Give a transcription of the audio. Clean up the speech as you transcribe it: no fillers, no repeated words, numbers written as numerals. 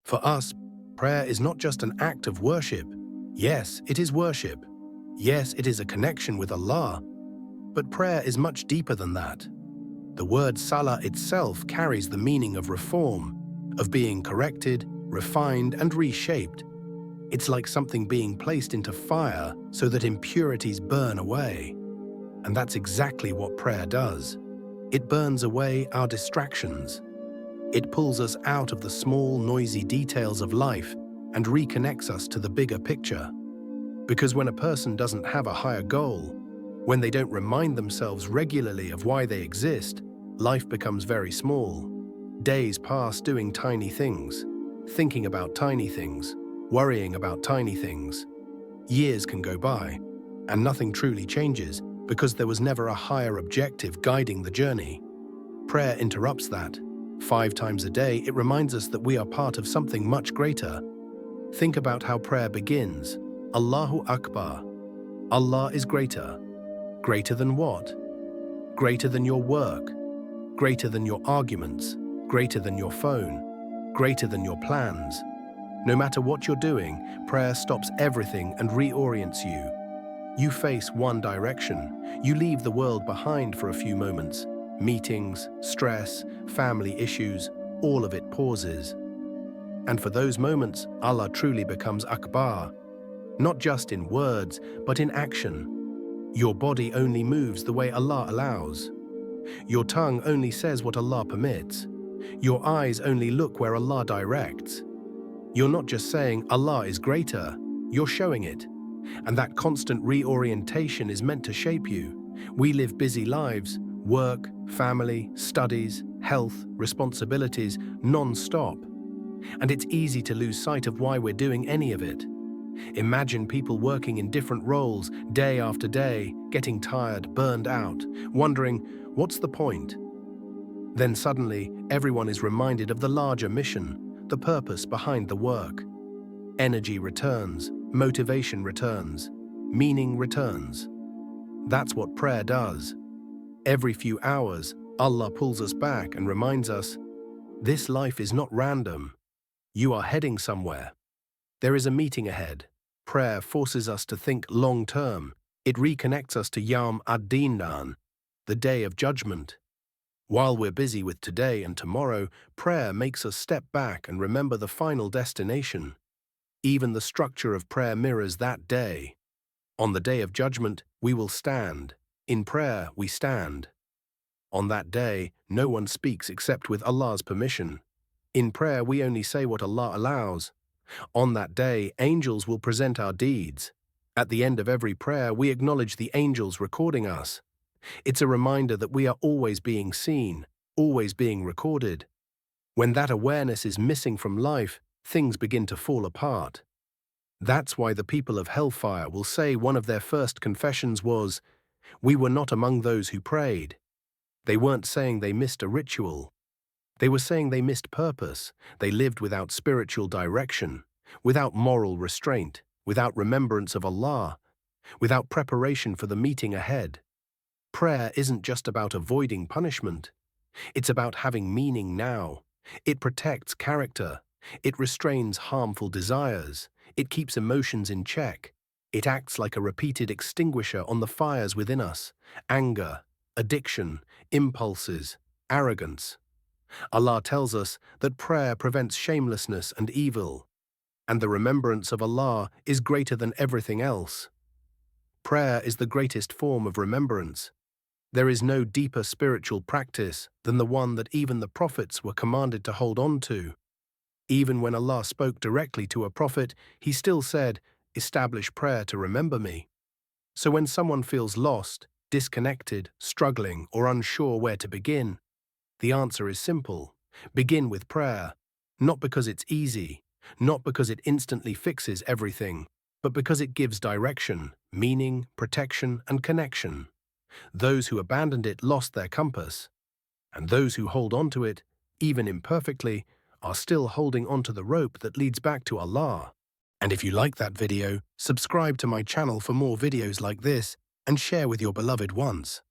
For us, prayer is not just an act of worship. Yes, it is worship. Yes, it is a connection with Allah. But prayer is much deeper than that. The word Salah itself carries the meaning of reform, of being corrected, refined, and reshaped. It's like something being placed into fire so that impurities burn away. And that's exactly what prayer does. It burns away our distractions. It pulls us out of the small, noisy details of life and reconnects us to the bigger picture. Because when a person doesn't have a higher goal, when they don't remind themselves regularly of why they exist, life becomes very small. Days pass doing tiny things, thinking about tiny things, worrying about tiny things. Years can go by, and nothing truly changes because there was never a higher objective guiding the journey. Prayer interrupts that. 5 times a day, it reminds us that we are part of something much greater. Think about how prayer begins. Allahu Akbar. Allah is greater. Greater than what? Greater than your work. Greater than your arguments. Greater than your phone. Greater than your plans. No matter what you're doing, prayer stops everything and reorients you. You face one direction. You leave the world behind for a few moments. Meetings, stress, family issues, all of it pauses. And for those moments, Allah truly becomes Akbar. Not just in words, but in action. Your body only moves the way Allah allows. Your tongue only says what Allah permits. Your eyes only look where Allah directs. You're not just saying Allah is greater, you're showing it. And that constant reorientation is meant to shape you. We live busy lives, work, family, studies, health, responsibilities, non-stop. And it's easy to lose sight of why we're doing any of it. Imagine people working in different roles, day after day, getting tired, burned out, wondering, what's the point? Then suddenly, everyone is reminded of the larger mission, the purpose behind the work. Energy returns, motivation returns, meaning returns. That's what prayer does. Every few hours, Allah pulls us back and reminds us, this life is not random. You are heading somewhere. There is a meeting ahead. Prayer forces us to think long-term. It reconnects us to Yawm ad-Din, the day of judgment. While we're busy with today and tomorrow, prayer makes us step back and remember the final destination. Even the structure of prayer mirrors that day. On the day of judgment, we will stand. In prayer, we stand. On that day, no one speaks except with Allah's permission. In prayer, we only say what Allah allows. On that day, angels will present our deeds. At the end of every prayer, we acknowledge the angels recording us. It's a reminder that we are always being seen, always being recorded. When that awareness is missing from life, things begin to fall apart. That's why the people of hellfire will say one of their first confessions was, "We were not among those who prayed." They weren't saying they missed a ritual. They were saying they missed purpose. They lived without spiritual direction, without moral restraint, without remembrance of Allah, without preparation for the meeting ahead. Prayer isn't just about avoiding punishment. It's about having meaning now. It protects character. It restrains harmful desires. It keeps emotions in check. It acts like a repeated extinguisher on the fires within us: anger, addiction, impulses, arrogance. Allah tells us that prayer prevents shamelessness and evil, and the remembrance of Allah is greater than everything else. Prayer is the greatest form of remembrance. There is no deeper spiritual practice than the one that even the prophets were commanded to hold on to. Even when Allah spoke directly to a prophet, he still said, "Establish prayer to remember me." So when someone feels lost, disconnected, struggling, or unsure where to begin, the answer is simple. Begin with prayer, not because it's easy, not because it instantly fixes everything, but because it gives direction, meaning, protection, and connection. Those who abandoned it lost their compass, and those who hold on to it, even imperfectly, are still holding onto the rope that leads back to Allah. And if you like that video, subscribe to my channel for more videos like this and share with your beloved ones.